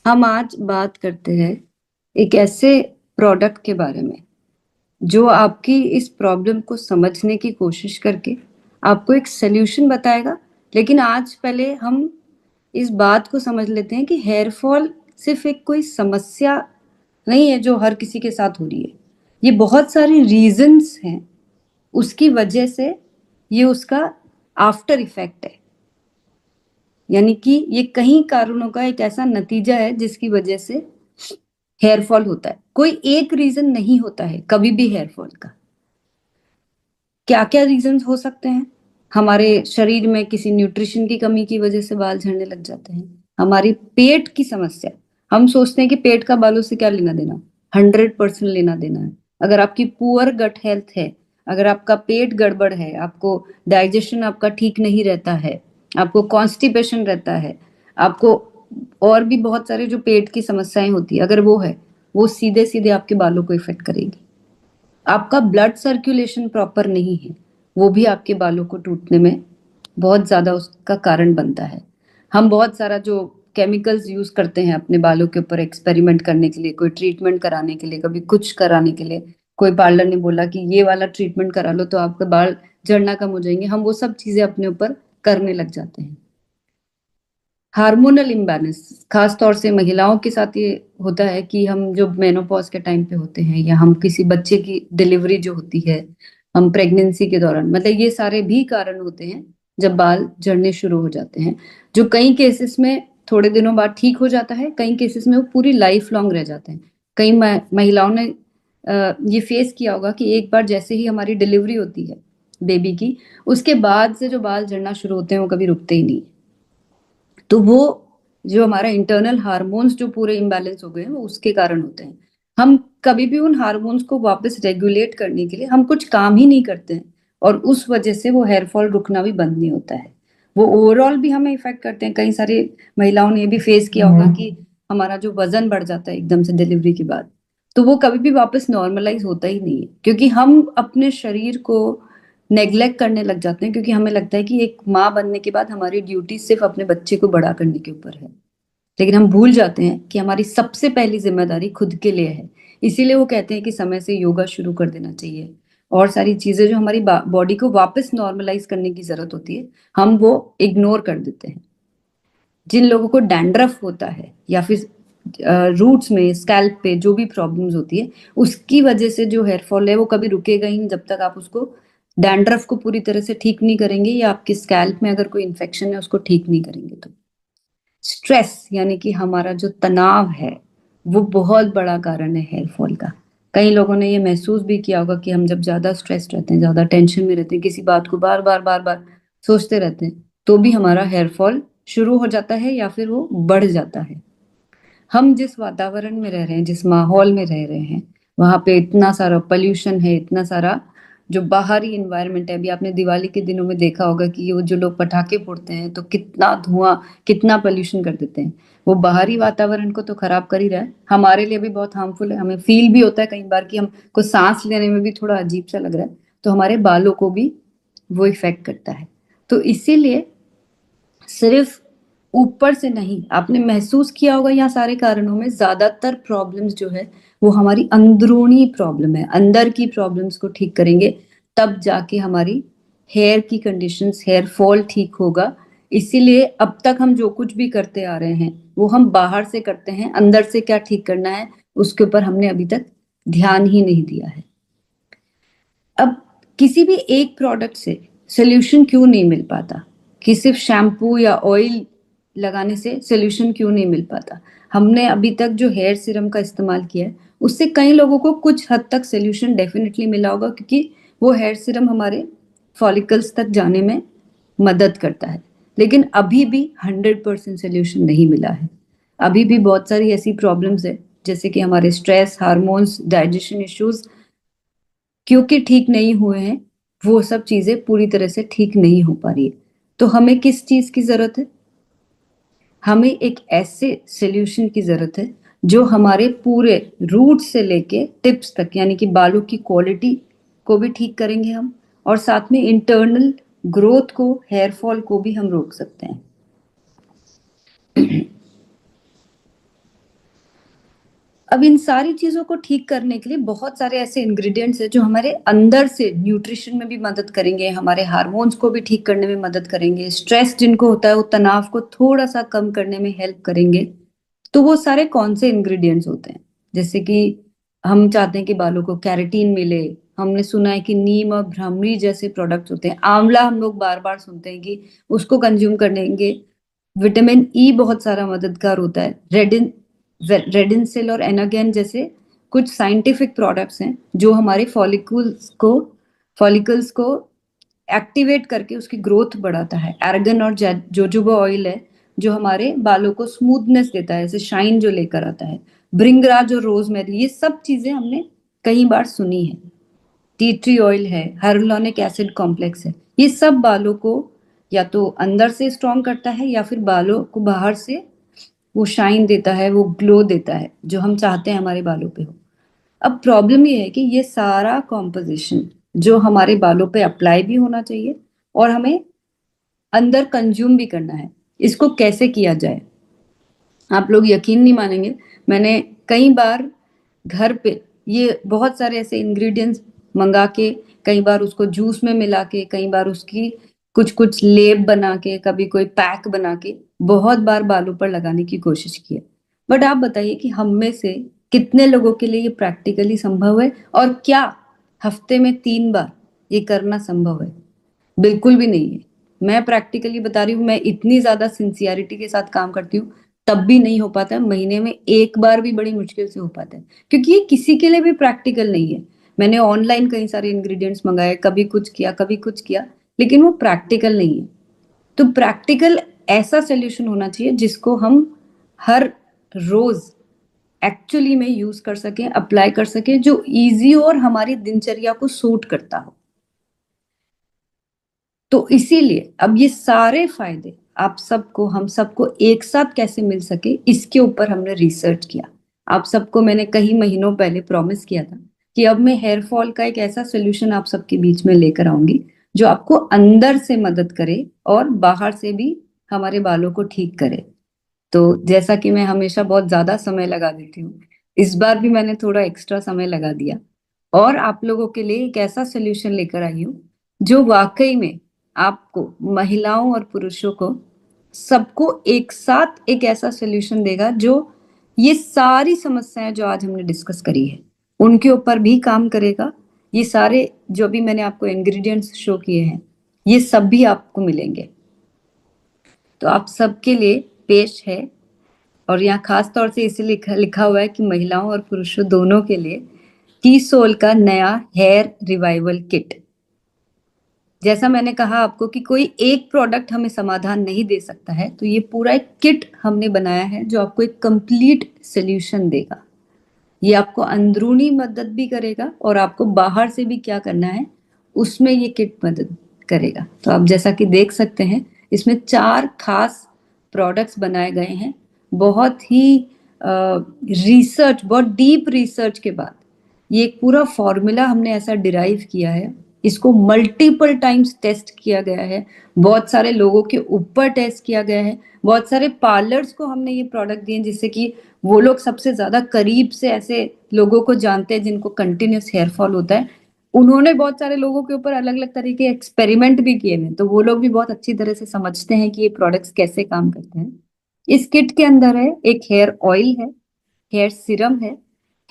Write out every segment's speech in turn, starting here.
हम आज बात करते हैं एक ऐसे प्रोडक्ट के बारे में जो आपकी इस प्रॉब्लम को समझने की कोशिश करके आपको एक सल्यूशन बताएगा। लेकिन आज पहले हम इस बात को समझ लेते हैं कि हेयर फॉल सिर्फ एक कोई समस्या नहीं है जो हर किसी के साथ हो रही है। ये बहुत सारे रीजंस हैं, उसकी वजह से ये उसका आफ्टर इफेक्ट है। यानी कि ये कई कारणों का एक ऐसा नतीजा है जिसकी वजह से हेयर फॉल होता है। कोई एक रीजन नहीं होता है कभी भी हेयर फॉल का। क्या क्या रीजंस हो सकते हैं? हमारे शरीर में किसी न्यूट्रिशन की कमी की वजह से बाल झड़ने लग जाते हैं। हमारी पेट की समस्या, हम सोचते हैं कि पेट का बालों से क्या लेना देना। 100% लेना देना है। अगर आपकी पुअर गट हेल्थ है, अगर आपका पेट गड़बड़ है, आपको डाइजेशन आपका ठीक नहीं रहता है, आपको कॉन्स्टिपेशन रहता है, आपको और भी बहुत सारे जो पेट की समस्याएं होती है, अगर वो है, वो सीधे सीधे आपके बालों को इफेक्ट करेगी। आपका ब्लड सर्कुलेशन प्रॉपर नहीं है, वो भी आपके बालों को टूटने में बहुत ज्यादा उसका कारण बनता है। हम बहुत सारा जो केमिकल्स यूज करते हैं अपने बालों के ऊपर एक्सपेरिमेंट करने के लिए, कोई ट्रीटमेंट कराने के लिए, कभी कुछ कराने के लिए, कोई पार्लर ने बोला कि ये वाला ट्रीटमेंट करा लो तो आपके बाल झड़ना कम हो जाएंगे, हम वो सब चीजें अपने ऊपर करने लग जाते हैं। हार्मोनल इम्बैलेंस खास तौर से महिलाओं के साथ ये होता है कि हम जो मेनोपॉज के टाइम पे होते हैं, या हम किसी बच्चे की डिलीवरी जो होती है, हम प्रेगनेंसी के दौरान, मतलब ये सारे भी कारण होते हैं जब बाल झड़ने शुरू हो जाते हैं। जो कई केसेस में थोड़े दिनों बाद ठीक हो जाता है, कई केसेस में वो पूरी लाइफ लॉन्ग रह जाते हैं। कई महिलाओं ने ये फेस किया होगा कि एक बार जैसे ही हमारी डिलीवरी होती है बेबी की, उसके बाद से जो बाल झड़ना शुरू होते हैं वो कभी रुकते ही नहीं। तो वो जो हमारा इंटरनल हार्मोन्स जो पूरे इम्बैलेंस हो गए हैं वो उसके कारण होते हैं। हम कभी भी उन हार्मोन्स को वापस रेगुलेट करने के लिए हम कुछ काम ही नहीं करते हैं, और उस वजह से वो हेयर फॉल रुकना भी बंद नहीं होता है। वो ओवरऑल भी हमें इफेक्ट करते हैं। कई सारी महिलाओं ने ये भी फेस किया होगा कि हमारा जो वजन बढ़ जाता है एकदम से डिलीवरी के बाद, तो वो कभी भी वापस नॉर्मलाइज होता ही नहीं है, क्योंकि हम अपने शरीर को नेग्लेक्ट करने लग जाते हैं। क्योंकि हमें लगता है कि एक माँ बनने के बाद हमारी ड्यूटी सिर्फ अपने बच्चे को बड़ा करने के ऊपर है, लेकिन हम भूल जाते हैं कि हमारी सबसे पहली जिम्मेदारी खुद के लिए है। इसीलिए वो कहते हैं कि समय से योगा शुरू कर देना चाहिए, और सारी चीजें जो हमारी बॉडी को वापस नॉर्मलाइज करने की जरूरत होती है, हम वो इग्नोर कर देते हैं। जिन लोगों को डैंड्रफ होता है, या फिर रूट्स में, स्कैल्प पे जो भी प्रॉब्लम्स होती है, उसकी वजह से जो हेयर फॉल है वो कभी रुकेगा ही नहीं जब तक आप उसको डैंड्रफ को पूरी तरह से ठीक नहीं करेंगे, या आपके स्कैल्प में अगर कोई इन्फेक्शन है उसको ठीक नहीं करेंगे। तो स्ट्रेस यानी कि हमारा जो तनाव है, वो बहुत बड़ा कारण है हेयर फॉल का। कई लोगों ने ये महसूस भी किया होगा कि हम जब ज्यादा स्ट्रेस रहते हैं, ज्यादा टेंशन में रहते हैं, किसी बात को बार बार बार बार सोचते रहते हैं, तो भी हमारा हेयर फॉल शुरू हो जाता है या फिर वो बढ़ जाता है। हम जिस वातावरण में रह रहे हैं, जिस माहौल में रह रहे हैं, वहां पे इतना सारा पोल्यूशन है, इतना सारा जो बाहरी इन्वायरमेंट है। अभी आपने दिवाली के दिनों में देखा होगा कि वो जो लोग पटाखे फोड़ते हैं तो कितना धुआं, कितना पोल्यूशन कर देते हैं। वो बाहरी वातावरण को तो खराब कर ही रहा है, हमारे लिए भी बहुत हार्मफुल है। हमें फील भी होता है कई बार कि हमको सांस लेने में भी थोड़ा अजीब सा लग रहा है, तो हमारे बालों को भी वो इफेक्ट करता है। तो इसीलिए सिर्फ ऊपर से नहीं, आपने महसूस किया होगा यहाँ सारे कारणों में ज्यादातर प्रॉब्लम्स जो है वो हमारी अंदरूनी प्रॉब्लम है। अंदर की प्रॉब्लम्स को ठीक करेंगे तब जाके हमारी हेयर की कंडीशंस, हेयर फॉल ठीक होगा। इसीलिए अब तक हम जो कुछ भी करते आ रहे हैं वो हम बाहर से करते हैं, अंदर से क्या ठीक करना है उसके ऊपर हमने अभी तक ध्यान ही नहीं दिया है। अब किसी भी एक प्रोडक्ट से सोल्यूशन क्यों नहीं मिल पाता, कि सिर्फ शैम्पू या ऑयल लगाने से सोल्यूशन क्यों नहीं मिल पाता? हमने अभी तक जो हेयर सीरम का इस्तेमाल किया है उससे कई लोगों को कुछ हद तक सोल्यूशन डेफिनेटली मिला होगा, क्योंकि वो हेयर सीरम हमारे फॉलिकल्स तक जाने में मदद करता है। लेकिन अभी भी 100% सोल्यूशन नहीं मिला है। अभी भी बहुत सारी ऐसी प्रॉब्लम्स है, जैसे कि हमारे स्ट्रेस हार्मोन्स, डाइजेशन इश्यूज क्योंकि ठीक नहीं हुए हैं, वो सब चीजें पूरी तरह से ठीक नहीं हो पा रही है। तो हमें किस चीज की जरूरत है? हमें एक ऐसे सॉल्यूशन की जरूरत है जो हमारे पूरे रूट से लेके टिप्स तक, यानी कि बालों की क्वालिटी को भी ठीक करेंगे हम, और साथ में इंटरनल ग्रोथ को, हेयर फॉल को भी हम रोक सकते हैं। अब इन सारी चीजों को ठीक करने के लिए बहुत सारे ऐसे इंग्रेडिएंट्स हैं जो हमारे अंदर से न्यूट्रिशन में भी मदद करेंगे, हमारे हार्मोन्स को भी ठीक करने में मदद करेंगे, स्ट्रेस जिनको होता है वो तनाव को थोड़ा सा कम करने में हेल्प करेंगे। तो वो सारे कौन से इंग्रेडिएंट्स होते हैं? जैसे कि हम चाहते हैं कि बालों को कैरेटीन मिले। हमने सुना है कि नीम और भ्रमरी जैसे प्रोडक्ट्स होते हैं। आंवला हम लोग बार बार सुनते हैं कि उसको कंज्यूम करेंगे। विटामिन ई बहुत सारा मददगार होता है। रेडिनसिल और एनागेन जैसे कुछ साइंटिफिक प्रोडक्ट्स हैं जो हमारे फॉलिकल्स को एक्टिवेट करके उसकी ग्रोथ बढ़ाता है। एर्गन और जोजोबा ऑयल है जो हमारे बालों को स्मूथनेस देता है, ऐसे शाइन जो लेकर आता है। भृंगराज और रोजमेरी, ये सब चीजें हमने कई बार सुनी है। टी ट्री ऑयल है, हाइलुरोनिक एसिड कॉम्प्लेक्स है। ये सब बालों को या तो अंदर से स्ट्रॉन्ग करता है या फिर बालों को बाहर से वो शाइन देता है, वो ग्लो देता है जो हम चाहते हैं हमारे बालों पे हो। अब प्रॉब्लम ये है कि ये सारा कॉम्पोजिशन जो हमारे बालों पे अप्लाई भी होना चाहिए और हमें अंदर कंज्यूम भी करना है, इसको कैसे किया जाए? आप लोग यकीन नहीं मानेंगे, मैंने कई बार घर पे ये बहुत सारे ऐसे इंग्रेडिएंट्स मंगा के, कई बार उसको जूस में मिला के, कई बार उसकी कुछ कुछ लेप बना के, कभी कोई पैक बना के बहुत बार बालों पर लगाने की कोशिश की है। बट आप बताइए कि हम में से कितने लोगों के लिए ये प्रैक्टिकली संभव है, और क्या हफ्ते में 3 बार ये करना संभव है? बिल्कुल भी नहीं है। मैं प्रैक्टिकली बता रही हूँ, मैं इतनी ज्यादा सिंसियरिटी के साथ काम करती हूँ, तब भी नहीं हो पाता है। महीने में 1 बार भी बड़ी मुश्किल से हो पाता है, क्योंकि ये किसी के लिए भी प्रैक्टिकल नहीं है। मैंने ऑनलाइन कई सारे इंग्रेडिएंट्स मंगाए, कभी कुछ किया कभी कुछ किया, लेकिन वो प्रैक्टिकल नहीं है। तो प्रैक्टिकल ऐसा सोल्यूशन होना चाहिए जिसको हम हर रोज एक्चुअली में यूज कर सकें, अप्लाई कर सकें, जो इजी हो और हमारी दिनचर्या को सूट करता हो। तो इसीलिए अब ये सारे फायदे आप सबको, हम सबको एक साथ कैसे मिल सके, इसके ऊपर हमने रिसर्च किया। आप सबको मैंने कई महीनों पहले प्रॉमिस किया था कि अब मैं हेयर फॉल का एक ऐसा सोल्यूशन आप सबके बीच में लेकर आऊंगी जो आपको अंदर से मदद करे और बाहर से भी हमारे बालों को ठीक करे। तो जैसा कि मैं हमेशा बहुत ज्यादा समय लगा देती हूँ, इस बार भी मैंने थोड़ा एक्स्ट्रा समय लगा दिया और आप लोगों के लिए एक ऐसा सोल्यूशन लेकर आई हूँ जो वाकई में आपको, महिलाओं और पुरुषों को, सबको एक साथ एक ऐसा सोल्यूशन देगा जो ये सारी समस्याएं जो आज हमने डिस्कस करी है उनके ऊपर भी काम करेगा। ये सारे जो भी मैंने आपको इंग्रेडिएंट्स शो किए हैं, ये सब भी आपको मिलेंगे। तो आप सबके लिए पेश है, और यहाँ खास तौर से इसे लिखा लिखा हुआ है कि महिलाओं और पुरुषों दोनों के लिए टी सोल का नया हेयर रिवाइवल किट। जैसा मैंने कहा आपको कि कोई एक प्रोडक्ट हमें समाधान नहीं दे सकता है, तो ये पूरा एक किट हमने बनाया है जो आपको एक कंप्लीट सोल्यूशन देगा। ये आपको अंदरूनी मदद भी करेगा और आपको बाहर से भी क्या करना है उसमें ये किट मदद करेगा। तो आप जैसा कि देख सकते हैं, इसमें 4 खास प्रोडक्ट्स बनाए गए हैं। बहुत ही रिसर्च, बहुत डीप रिसर्च के बाद ये एक पूरा फॉर्मूला हमने ऐसा डिराइव किया है। इसको मल्टीपल टाइम्स टेस्ट किया गया है, बहुत सारे लोगों के ऊपर टेस्ट किया गया है, बहुत सारे पार्लर्स को हमने ये प्रोडक्ट दिए जिससे कि वो लोग सबसे ज्यादा करीब से ऐसे लोगों को जानते हैं जिनको कंटिन्यूस हेयर फॉल होता है। उन्होंने बहुत सारे लोगों के ऊपर अलग अलग तरह के एक्सपेरिमेंट भी किए हैं, तो वो लोग भी बहुत अच्छी तरह से समझते हैं कि ये प्रोडक्ट्स कैसे काम करते हैं। इस किट के अंदर है एक हेयर ऑयल है, हेयर सीरम है,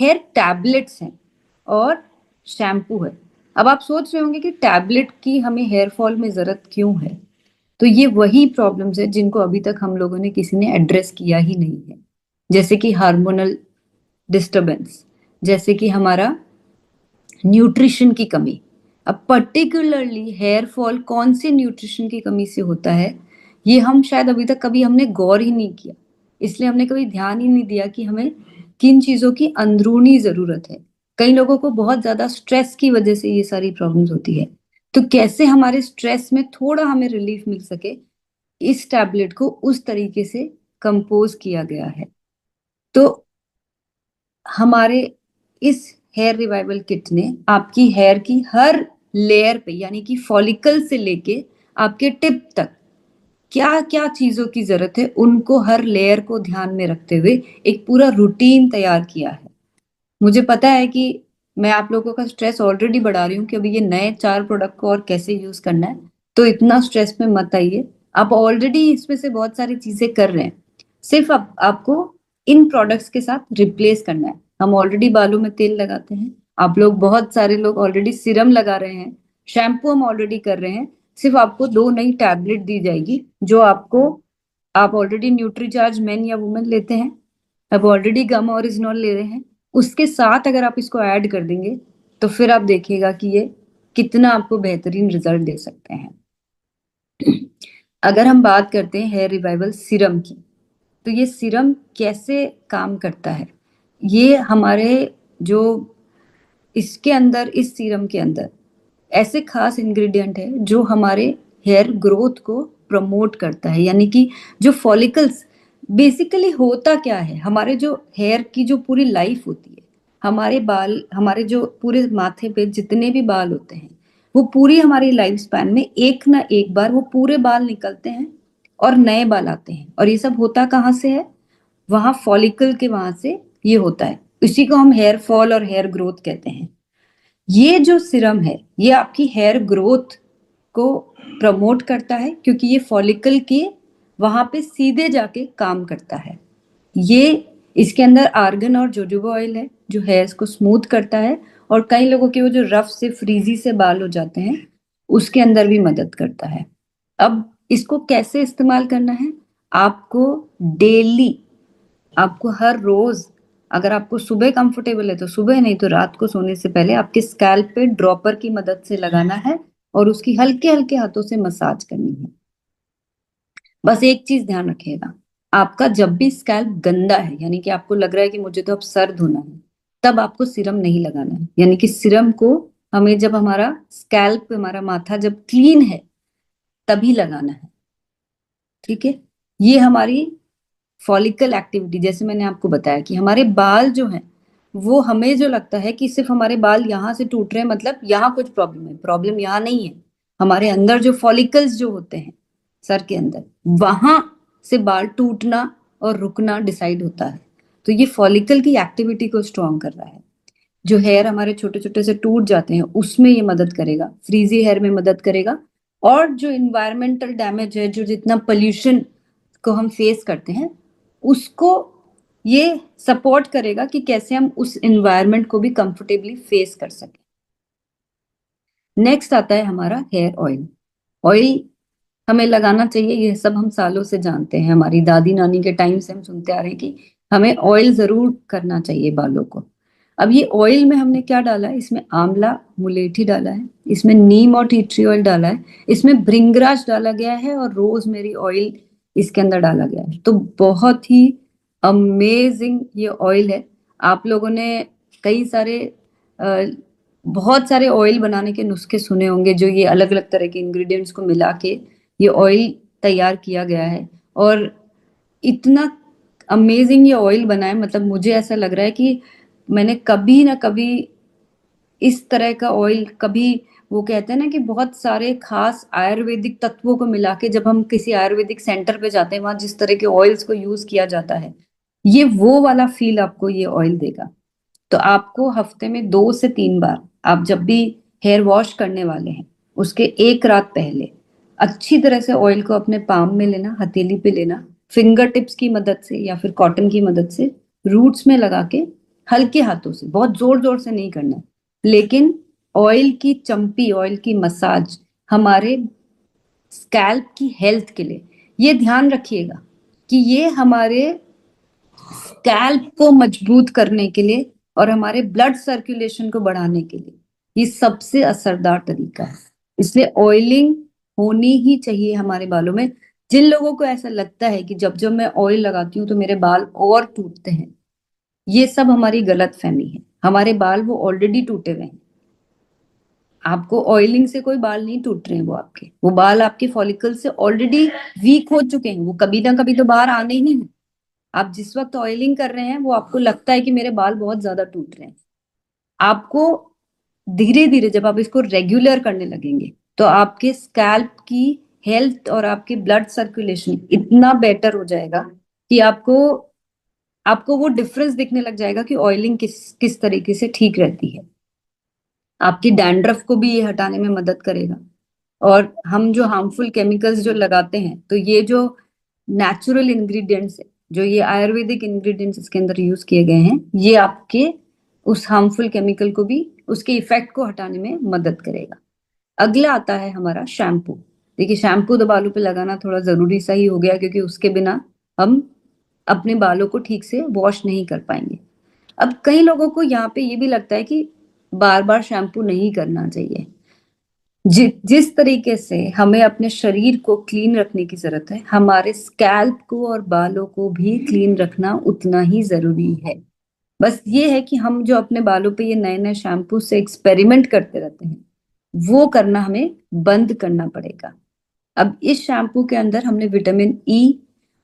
हेयर टैबलेट्स हैं और शैम्पू है। अब आप सोच रहे होंगे कि टैबलेट की हमें हेयर फॉल में जरूरत क्यों है? तो ये वही प्रॉब्लम्स है जिनको अभी तक हम लोगों ने किसी ने एड्रेस किया ही नहीं है, जैसे कि हार्मोनल डिस्टरबेंस, जैसे कि हमारा न्यूट्रिशन की कमी। अब पर्टिकुलरली हेयर फॉल कौन से न्यूट्रिशन की कमी से होता है, ये हम शायद अभी तक कभी हमने गौर ही नहीं किया। इसलिए हमने कभी ध्यान ही नहीं दिया कि हमें किन चीजों की अंदरूनी जरूरत है। कई लोगों को बहुत ज्यादा स्ट्रेस की वजह से ये सारी प्रॉब्लम्स होती है। तो कैसे हमारे स्ट्रेस में थोड़ा हमें रिलीफ मिल सके, इस टैबलेट को उस तरीके से कंपोज किया गया है। तो हमारे इस हेयर रिवाइवल किट ने आपकी हेयर की हर लेयर पे, यानी कि फॉलिकल से लेके आपके टिप तक क्या क्या चीजों की जरूरत है, उनको हर लेयर को ध्यान में रखते हुए एक पूरा रूटीन तैयार किया है। मुझे पता है कि मैं आप लोगों का स्ट्रेस ऑलरेडी बढ़ा रही हूँ कि अभी ये नए 4 प्रोडक्ट को और कैसे यूज करना है, तो इतना स्ट्रेस में मत आइए। आप ऑलरेडी इसमें से बहुत सारी चीजें कर रहे हैं, सिर्फ आपको इन प्रोडक्ट्स के साथ रिप्लेस करना है। हम ऑलरेडी बालों में तेल लगाते हैं, आप लोग बहुत सारे लोग ऑलरेडी सीरम लगा रहे हैं, शैम्पू हम ऑलरेडी कर रहे हैं। सिर्फ आपको 2 नई टैबलेट दी जाएगी जो आपको, आप ऑलरेडी न्यूट्रीचार्ज मेन या वुमेन लेते हैं, अब ऑलरेडी गम ओरिजिनॉल ले रहे हैं, उसके साथ अगर आप इसको ऐड कर देंगे तो फिर आप देखिएगा कि ये कितना आपको बेहतरीन रिजल्ट दे सकते हैं। अगर हम बात करते हैं हेयर रिवाइवल सीरम की, तो ये सीरम कैसे काम करता है? ये हमारे जो इसके अंदर, इस सीरम के अंदर ऐसे खास इंग्रेडिएंट है जो हमारे हेयर ग्रोथ को प्रमोट करता है। यानी कि जो फॉलिकल्स, बेसिकली होता क्या है, हमारे जो हेयर की जो पूरी लाइफ होती है, हमारे बाल, हमारे जो पूरे माथे पे जितने भी बाल होते हैं, वो पूरी हमारी लाइफ स्पैन में एक ना एक बार वो पूरे बाल निकलते हैं और नए बाल आते हैं। और ये सब होता कहाँ से है? वहां फॉलिकल के वहां से ये होता है। इसी को हम हेयर फॉल और हेयर ग्रोथ कहते हैं। ये जो सीरम है ये आपकी हेयर ग्रोथ को प्रमोट करता है, क्योंकि ये फॉलिकल के वहां पे सीधे जाके काम करता है। ये, इसके अंदर आर्गन और जोजोबा ऑयल है जो हेयर्स को स्मूथ करता है, और कई लोगों के वो जो रफ से फ्रीजी से बाल हो जाते हैं उसके अंदर भी मदद करता है। अब इसको कैसे इस्तेमाल करना है? आपको डेली, आपको हर रोज, अगर आपको सुबह कंफर्टेबल है तो सुबह, नहीं तो रात को सोने से पहले आपके स्कैल्प पे ड्रॉपर की मदद से लगाना है और उसकी हल्के हल्के हाथों से मसाज करनी है। बस एक चीज ध्यान रखिएगा, आपका जब भी स्कैल्प गंदा है, यानी कि आपको लग रहा है कि मुझे तो अब सर धोना है, तब आपको सीरम नहीं लगाना है। यानी कि सीरम को हमें जब हमारा स्कैल्प, हमारा माथा जब क्लीन है तभी लगाना है। ठीक है? ये हमारी फॉलिकल एक्टिविटी, जैसे मैंने आपको बताया कि हमारे बाल जो हैं, वो हमें जो लगता है कि सिर्फ हमारे बाल यहाँ से टूट रहे हैं मतलब यहाँ कुछ प्रॉब्लम है, प्रॉब्लम यहाँ नहीं है। हमारे अंदर जो फॉलिकल्स जो होते हैं सर के अंदर, वहां से बाल टूटना और रुकना डिसाइड होता है। तो ये फॉलिकल की एक्टिविटी को स्ट्रॉन्ग कर रहा है। जो हेयर हमारे छोटे छोटे से टूट जाते हैं उसमें ये मदद करेगा, फ्रीजी हेयर में मदद करेगा। और जो इन्वायरमेंटल डैमेज है, जो जितना पोल्यूशन को हम फेस करते हैं, उसको ये सपोर्ट करेगा कि कैसे हम उस इन्वायरमेंट को भी कंफर्टेबली फेस कर सकें। नेक्स्ट आता है हमारा हेयर ऑयल। ऑयल हमें लगाना चाहिए, ये सब हम सालों से जानते हैं, हमारी दादी नानी के टाइम से हम सुनते आ रहे हैं कि हमें ऑयल जरूर करना चाहिए बालों को। अब ये ऑयल में हमने क्या डाला है? इसमें आंवला मुलेठी डाला है, इसमें नीम और टी ट्री ऑयल डाला है, इसमें भृंगराज डाला गया है, और रोजमेरी ऑयल इसके अंदर डाला गया है। तो बहुत ही अमेजिंग ये ऑयल है। आप लोगों ने कई सारे अ, बहुत सारे ऑयल बनाने के नुस्खे सुने होंगे, जो ये अलग अलग तरह के इंग्रेडिएंट्स को मिला के ये ऑयल तैयार किया गया है। और इतना अमेजिंग ये ऑयल बना है, मतलब मुझे ऐसा लग रहा है कि मैंने कभी ना कभी इस तरह का ऑयल कभी, वो कहते हैं ना कि बहुत सारे खास आयुर्वेदिक तत्वों को मिला के जब हम किसी आयुर्वेदिक सेंटर पे जाते हैं, वहां जिस तरह के ऑयल्स को यूज किया जाता है, ये वो वाला फील आपको ये ऑयल देगा। तो आपको हफ्ते में 2 से 3 बार, आप जब भी हेयर वॉश करने वाले हैं उसके एक रात पहले अच्छी तरह से ऑयल को अपने पाम में लेना, हथेली पे लेना, फिंगर टिप्स की मदद से या फिर कॉटन की मदद से रूट्स में लगा के हल्के हाथों से, बहुत जोर जोर से नहीं करना है, लेकिन ऑयल की चंपी, ऑयल की मसाज हमारे स्कैल्प की हेल्थ के लिए, ये ध्यान रखिएगा कि ये हमारे स्कैल्प को मजबूत करने के लिए और हमारे ब्लड सर्कुलेशन को बढ़ाने के लिए ये सबसे असरदार तरीका है। इसलिए ऑयलिंग होनी ही चाहिए हमारे बालों में। जिन लोगों को ऐसा लगता है कि जब जब मैं ऑयल लगाती हूँ तो मेरे बाल और टूटते हैं, ये सब हमारी गलत फहमी है। हमारे बाल वो ऑलरेडी टूटे हुए हैं, आपको ऑयलिंग से कोई बाल नहीं टूट रहे हैं, वो बाल आपके फॉलिकल से ऑलरेडी वीक हो चुके हैं, वो कभी ना कभी तो बाहर आने ही हैं। आप जिस वक्त ऑयलिंग कर रहे हैं वो आपको लगता है कि मेरे बाल बहुत ज्यादा टूट रहे हैं, आपको धीरे धीरे जब आप इसको रेगुलर करने लगेंगे तो आपके स्कैल्प की हेल्थ और आपके ब्लड सर्कुलेशन इतना बेटर हो जाएगा कि आपको आपको वो डिफरेंस दिखने लग जाएगा कि ऑयलिंग किस किस तरीके से ठीक रहती है। आपकी डैंड्रफ को भी ये हटाने में मदद करेगा। और हम जो हार्मफुल केमिकल्स जो लगाते हैं, तो ये जो नेचुरल इंग्रेडिएंट्स है, जो ये आयुर्वेदिक इंग्रेडिएंट्स इसके अंदर यूज किए गए हैं, ये आपके उस हार्मफुल केमिकल को भी, उसके इफेक्ट को हटाने में मदद करेगा। अगला आता है हमारा शैम्पू। देखिए, शैम्पू तो बालों पे लगाना थोड़ा जरूरी सा ही हो गया, क्योंकि उसके बिना हम अपने बालों को ठीक से वॉश नहीं कर पाएंगे। अब कई लोगों को यहाँ पे ये भी लगता है कि बार बार शैम्पू नहीं करना चाहिए। जिस तरीके से हमें अपने शरीर को क्लीन रखने की जरूरत है, हमारे स्कैल्प को और बालों को भी क्लीन रखना उतना ही जरूरी है। बस ये है कि हम जो अपने बालों पे ये नए नए शैम्पू से एक्सपेरिमेंट करते रहते हैं, वो करना हमें बंद करना पड़ेगा। अब इस शैम्पू के अंदर हमने विटामिन ई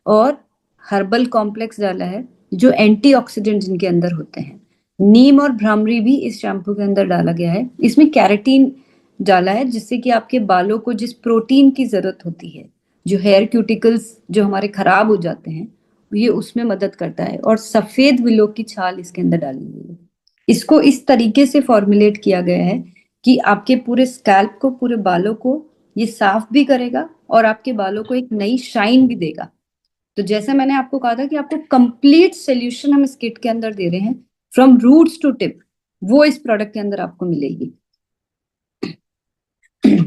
और हर्बल कॉम्प्लेक्स डाला है, जो एंटीऑक्सीडेंट जिनके अंदर होते हैं। नीम और भ्रामरी भी इस शैम्पू के अंदर डाला गया है। इसमें कैरेटीन डाला है, जिससे कि आपके बालों को जिस प्रोटीन की जरूरत होती है, जो हेयर क्यूटिकल्स जो हमारे खराब हो जाते हैं, ये उसमें मदद करता है। और सफेद विलो की छाल इसके अंदर डाली गई है। इसको इस तरीके से फॉर्मुलेट किया गया है कि आपके पूरे स्कैल्प को, पूरे बालों को ये साफ भी करेगा और आपके बालों को एक नई शाइन भी देगा। तो जैसे मैंने आपको कहा था कि आपको कंप्लीट सोल्यूशन हम इस किट के अंदर दे रहे हैं, फ्रॉम रूट्स टू टिप, वो इस प्रोडक्ट के अंदर आपको मिलेगी।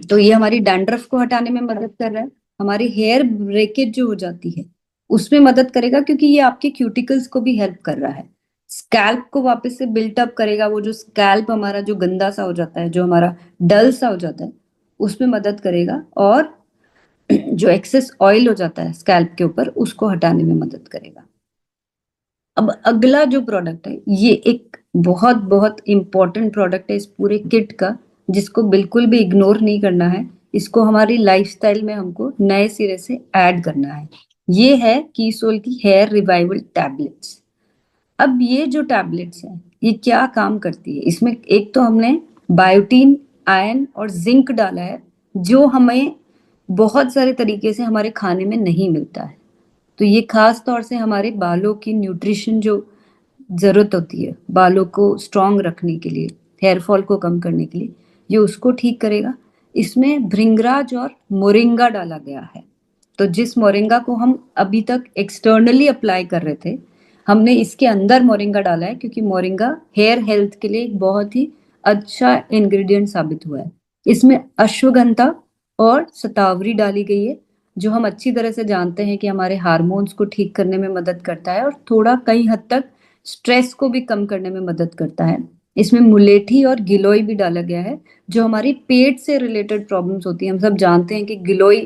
तो ये हमारी डैंड्रफ को हटाने में मदद कर रहा है, हमारी हेयर ब्रेकेज जो हो जाती है उसमें मदद करेगा, क्योंकि ये आपके क्यूटिकल्स को भी हेल्प कर रहा है। स्कैल्प को वापस से बिल्ट अप करेगा, वो जो स्कैल्प हमारा जो गंदा सा हो जाता है, जो हमारा डल सा हो जाता है, उसमें मदद करेगा। और जो एक्सेस ऑयल हो जाता है स्कैल्प के ऊपर, उसको हटाने में मदद करेगा। अब अगला जो प्रोडक्ट है, ये एक बहुत बहुत इंपॉर्टेंट प्रोडक्ट है इस पूरे किट का, जिसको बिल्कुल भी इग्नोर नहीं करना है। इसको हमारी लाइफस्टाइल में हमको नए सिरे से ऐड करना है। ये है कीसोल की हेयर रिवाइवल टैबलेट्स। अब ये जो टैबलेट्स हैं, ये क्या काम करती है? इसमें एक तो हमने बायोटीन, आयरन और जिंक डाला है, जो हमें बहुत सारे तरीके से हमारे खाने में नहीं मिलता है। तो ये खास तौर से हमारे बालों की न्यूट्रिशन जो जरूरत होती है, बालों को स्ट्रांग रखने के लिए, हेयर फॉल को कम करने के लिए, ये उसको ठीक करेगा। इसमें भृंगराज और मोरिंगा डाला गया है। तो जिस मोरिंगा को हम अभी तक एक्सटर्नली अप्लाई कर रहे थे, हमने इसके अंदर मोरिंगा डाला है, क्योंकि मोरिंगा हेयर हेल्थ के लिए एक बहुत ही अच्छा इंग्रेडिएंट साबित हुआ है। इसमें अश्वगंधा और शतावरी डाली गई है, जो हम अच्छी तरह से जानते हैं कि हमारे हार्मोन्स को ठीक करने में मदद करता है और थोड़ा कई हद तक स्ट्रेस को भी कम करने में मदद करता है। इसमें मुलेठी और गिलोय भी डाला गया है, जो हमारी पेट से रिलेटेड प्रॉब्लम्स होती हैं। हम सब जानते हैं कि गिलोय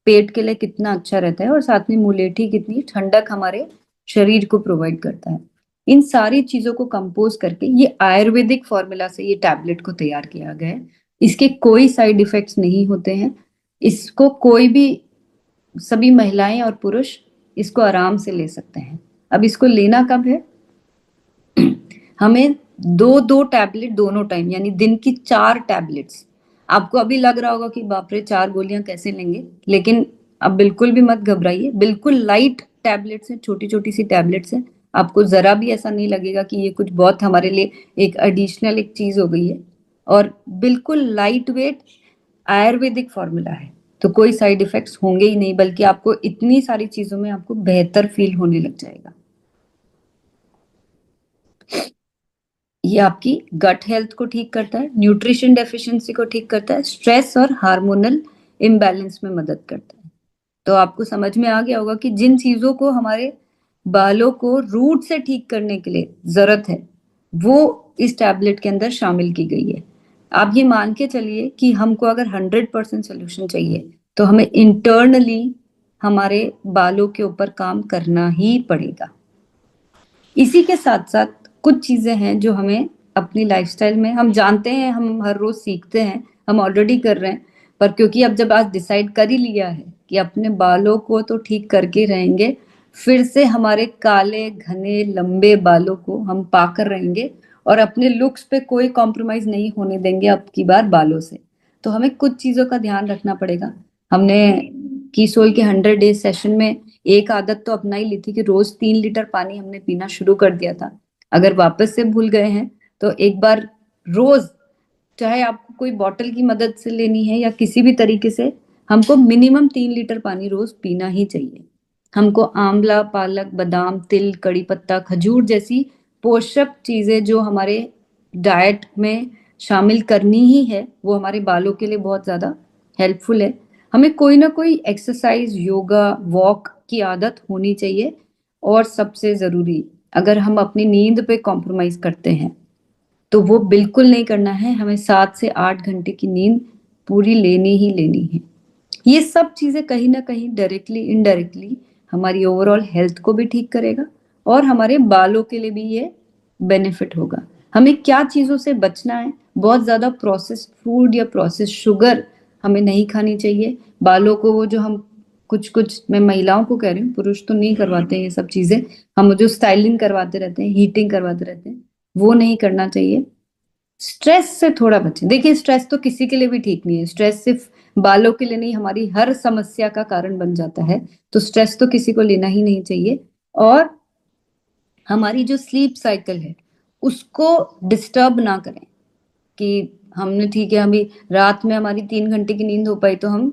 पेट के लिए कितना अच्छा रहता है, और साथ में मुलेठी कितनी ठंडक हमारे शरीर को प्रोवाइड करता है। इन सारी चीजों को कंपोज करके ये आयुर्वेदिक फॉर्मूला से ये टैबलेट को तैयार किया गया है। इसके कोई साइड इफेक्ट्स नहीं होते हैं। इसको कोई भी, सभी महिलाएं और पुरुष इसको आराम से ले सकते हैं। अब इसको लेना कब है? हमें दो दो टैबलेट दोनों टाइम, यानी दिन की 4 टैबलेट्स। आपको अभी लग रहा होगा कि बाप रे, 4 गोलियां कैसे लेंगे, लेकिन अब बिल्कुल भी मत घबराइए। बिल्कुल लाइट टैबलेट्स हैं, छोटी छोटी सी टैबलेट्स हैं। आपको जरा भी ऐसा नहीं लगेगा कि ये कुछ बहुत हमारे लिए एक एडिशनल एक चीज हो गई है। और बिल्कुल लाइट वेट आयुर्वेदिक फॉर्मूला है, तो कोई साइड इफेक्ट्स होंगे ही नहीं, बल्कि आपको इतनी सारी चीजों में आपको बेहतर फील होने लग जाएगा। ये आपकी गट हेल्थ को ठीक करता है, न्यूट्रिशन डेफिशिएंसी को ठीक करता है, स्ट्रेस और हार्मोनल इम्बैलेंस में मदद करता है। तो आपको समझ में आ गया होगा कि जिन चीजों को हमारे बालों को रूट से ठीक करने के लिए जरूरत है, वो इस टैबलेट के अंदर शामिल की गई है। आप ये मान के चलिए कि हमको अगर 100% सोल्यूशन चाहिए, तो हमें इंटरनली हमारे बालों के ऊपर काम करना ही पड़ेगा। इसी के साथ साथ कुछ चीजें हैं जो हमें अपनी लाइफस्टाइल में, हम जानते हैं, हम हर रोज सीखते हैं, हम ऑलरेडी कर रहे हैं, पर क्योंकि अब जब आज डिसाइड कर ही लिया है कि अपने बालों को तो ठीक करके रहेंगे, फिर से हमारे काले घने लंबे बालों को हम पाकर रहेंगे, और अपने लुक्स पे कोई कॉम्प्रोमाइज नहीं होने देंगे अब की बार बालों से। तो हमें कुछ चीजों का ध्यान रखना पड़ेगा। हमने कीसोल के 100 डेज सेशन में एक आदत तो अपना ही ली थी कि रोज 3 लीटर पानी हमने पीना शुरू कर दिया था। अगर वापस से भूल गए हैं तो एक बार रोज, चाहे आपको कोई बॉटल की मदद से लेनी है या किसी भी तरीके से, हमको मिनिमम 3 लीटर पानी रोज पीना ही चाहिए। हमको आंवला, पालक, बादाम, तिल, कड़ी पत्ता, खजूर जैसी पोषक चीजें जो हमारे डाइट में शामिल करनी ही है, वो हमारे बालों के लिए बहुत ज्यादा हेल्पफुल है। हमें कोई ना कोई एक्सरसाइज, योगा, वॉक की आदत होनी चाहिए। और सबसे जरूरी, अगर हम अपनी नींद पे कॉम्प्रोमाइज करते हैं तो वो बिल्कुल नहीं करना है। हमें 7 से 8 घंटे की नींद पूरी लेनी ही लेनी है। ये सब चीजें कहीं ना कहीं डायरेक्टली इनडायरेक्टली हमारी ओवरऑल हेल्थ को भी ठीक करेगा और हमारे बालों के लिए भी ये बेनिफिट होगा। हमें क्या चीजों से बचना है? बहुत ज्यादा प्रोसेस्ड फूड या प्रोसेस्ड शुगर हमें नहीं खानी चाहिए। बालों को वो जो हम कुछ कुछ, मैं महिलाओं को कह रही हूँ, पुरुष तो नहीं करवाते हैं ये सब चीजें, हम जो स्टाइलिंग करवाते रहते हैं, हीटिंग करवाते रहते हैं, वो नहीं करना चाहिए। स्ट्रेस से थोड़ा बचें। देखिए, स्ट्रेस तो किसी के लिए भी ठीक नहीं है। स्ट्रेस सिर्फ बालों के लिए नहीं, हमारी हर समस्या का कारण बन जाता है। तो स्ट्रेस तो किसी को लेना ही नहीं चाहिए। और हमारी जो स्लीप साइकिल है उसको डिस्टर्ब ना करें कि हमने, ठीक है, अभी रात में हमारी 3 घंटे की नींद हो पाई तो हम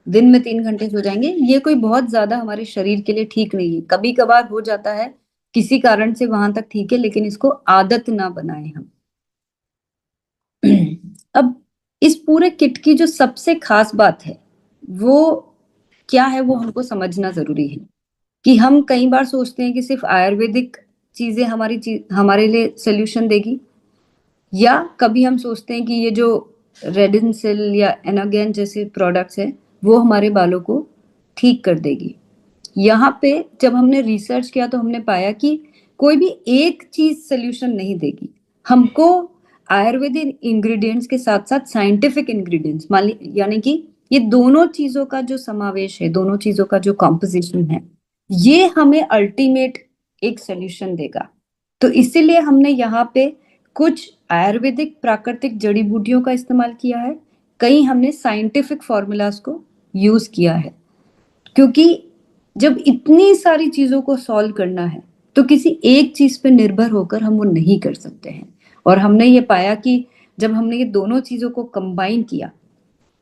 दिन में 3 घंटे सो जाएंगे, ये कोई बहुत ज्यादा हमारे शरीर के लिए ठीक नहीं है। कभी कभार हो जाता है किसी कारण से, वहां तक ठीक है, लेकिन इसको आदत ना बनाए हम। अब इस पूरे किट की जो सबसे खास बात है वो क्या है, वो हमको समझना जरूरी है। कि हम कई बार सोचते हैं कि सिर्फ आयुर्वेदिक चीजें हमारे लिए सोल्यूशन देगी, या कभी हम सोचते हैं कि ये जो रेडिनसिल या एनागेन जैसे प्रोडक्ट्स है वो हमारे बालों को ठीक कर देगी। यहाँ पे जब हमने रिसर्च किया तो हमने पाया कि कोई भी एक चीज सोल्यूशन नहीं देगी। हमको आयुर्वेदिक इंग्रेडिएंट्स के साथ साथ साइंटिफिक इंग्रेडिएंट्स, मान ली, यानी कि ये दोनों चीजों का जो समावेश है, दोनों चीजों का जो कॉम्पोजिशन है, ये हमें अल्टीमेट एक सोल्यूशन देगा। तो इसीलिए हमने यहाँ पे कुछ आयुर्वेदिक प्राकृतिक जड़ी बूटियों का इस्तेमाल किया है, कहीं हमने साइंटिफिक फॉर्मूलाज को यूज किया है। क्योंकि जब इतनी सारी चीजों को सॉल्व करना है तो किसी एक चीज पे निर्भर होकर हम वो नहीं कर सकते हैं। और हमने ये पाया कि जब हमने ये दोनों चीजों को कंबाइन किया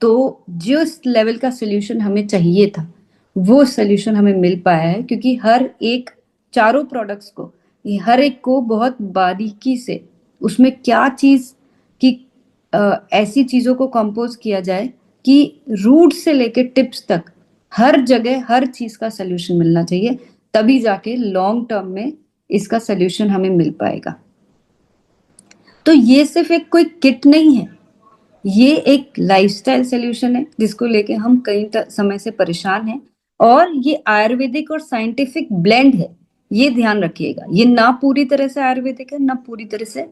तो जिस लेवल का सोल्यूशन हमें चाहिए था वो सोल्यूशन हमें मिल पाया है। क्योंकि हर एक, चारों प्रोडक्ट्स को, ये हर एक को बहुत बारीकी से उसमें क्या चीज की ऐसी चीजों को कंपोज किया जाए कि रूट से लेके टिप्स तक हर जगह हर चीज का सोल्यूशन मिलना चाहिए। तभी जाके लॉन्ग टर्म में इसका सोल्यूशन हमें मिल पाएगा। तो ये सिर्फ एक कोई किट नहीं है, ये एक लाइफस्टाइल सोल्यूशन है जिसको लेके हम कई समय से परेशान हैं। और ये आयुर्वेदिक और साइंटिफिक ब्लेंड है, ये ध्यान रखिएगा। ये ना पूरी तरह से आयुर्वेदिक है ना पूरी तरह से,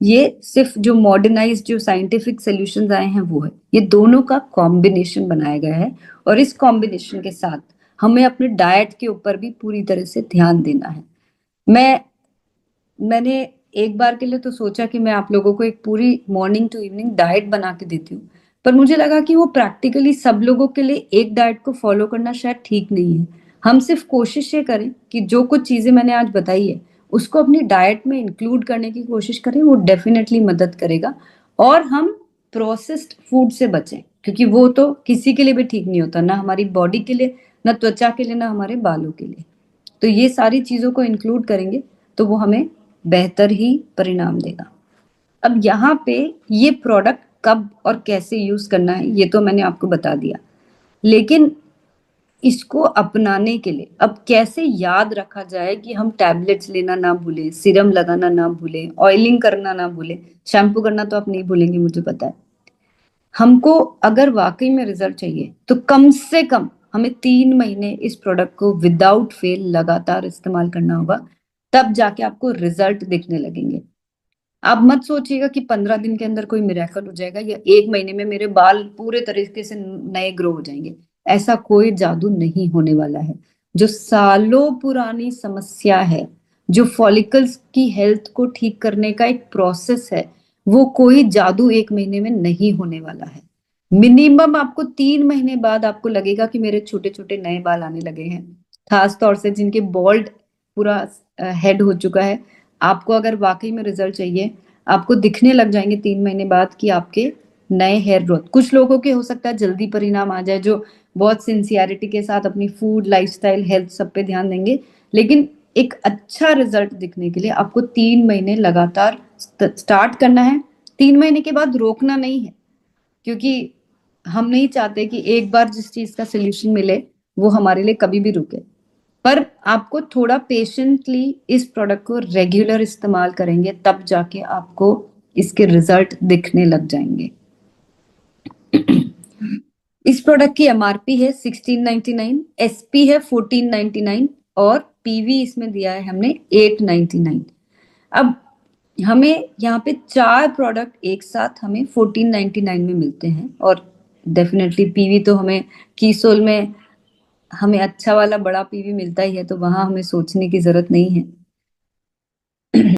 ये सिर्फ जो मॉडर्नाइज्ड जो साइंटिफिक सॉल्यूशंस आए हैं वो है। ये दोनों का कॉम्बिनेशन बनाया गया है। और इस कॉम्बिनेशन के साथ हमें अपने डाइट के ऊपर भी पूरी तरह से ध्यान देना है। मैं मैंने एक बार के लिए तो सोचा कि मैं आप लोगों को एक पूरी मॉर्निंग टू इवनिंग डाइट बना के देती हूँ, पर मुझे लगा कि वो प्रैक्टिकली सब लोगों के लिए एक डाइट को फॉलो करना शायद ठीक नहीं है। हम सिर्फ कोशिश ये करें कि जो कुछ चीजें मैंने आज बताई है उसको अपनी डाइट में इंक्लूड करने की कोशिश करें, वो डेफिनेटली मदद करेगा। और हम प्रोसेस्ड फूड से बचें, क्योंकि वो तो किसी के लिए भी ठीक नहीं होता, ना हमारी बॉडी के लिए, ना त्वचा के लिए, ना हमारे बालों के लिए। तो ये सारी चीजों को इंक्लूड करेंगे तो वो हमें बेहतर ही परिणाम देगा। अब यहाँ पे ये प्रोडक्ट कब और कैसे यूज करना है ये तो मैंने आपको बता दिया, लेकिन इसको अपनाने के लिए अब कैसे याद रखा जाए कि हम टैबलेट्स लेना ना भूलें, सीरम लगाना ना भूलें, ऑयलिंग करना ना भूलें, शैम्पू करना तो आप नहीं भूलेंगे मुझे पता है। हमको अगर वाकई में रिजल्ट चाहिए तो कम से कम हमें 3 महीने इस प्रोडक्ट को विदाउट फेल लगातार इस्तेमाल करना होगा, तब जाके आपको रिजल्ट दिखने लगेंगे। आप मत सोचिएगा कि 15 दिन के अंदर कोई मिरेकल हो जाएगा या 1 महीने में मेरे बाल पूरे तरीके से नए ग्रो हो जाएंगे। ऐसा कोई जादू नहीं होने वाला है। जो सालों पुरानी समस्या है, जो फॉलिकल्स की हेल्थ को ठीक करने का एक प्रोसेस है, वो कोई जादू 1 महीने में नहीं होने वाला है। मिनिमम आपको 3 महीने बाद आपको लगेगा कि मेरे छोटे छोटे नए बाल आने लगे हैं। खास तौर से जिनके बॉल्ड पूरा हेड हो चुका है। आपको अगर वाकई में रिजल्ट चाहिए, आपको दिखने लग जाएंगे 3 महीने बाद कि आपके नए हेयर ग्रोथ। कुछ लोगों के हो सकता है जल्दी परिणाम आ जाए, जो बहुत सिंसियरिटी के साथ अपनी फूड, लाइफस्टाइल, हेल्थ सब पे ध्यान देंगे। लेकिन एक अच्छा रिजल्ट दिखने के लिए आपको 3 महीने लगातार स्टार्ट करना है। 3 महीने के बाद रोकना नहीं है, क्योंकि हम नहीं चाहते कि एक बार जिस चीज का सोल्यूशन मिले वो हमारे लिए कभी भी रुके। पर आपको थोड़ा पेशेंटली इस प्रोडक्ट को रेगुलर इस्तेमाल करेंगे तब जाके आपको इसके रिजल्ट दिखने लग जाएंगे। इस प्रोडक्ट की एमआरपी है 1699, एसपी है 1499 और पीवी इसमें दिया है हमने 899। अब हमें यहाँ पे 4 प्रोडक्ट एक साथ हमें 1499 में मिलते हैं, और डेफिनेटली पीवी तो हमें कीसोल में हमें अच्छा वाला बड़ा पीवी मिलता ही है, तो वहां हमें सोचने की जरूरत नहीं है।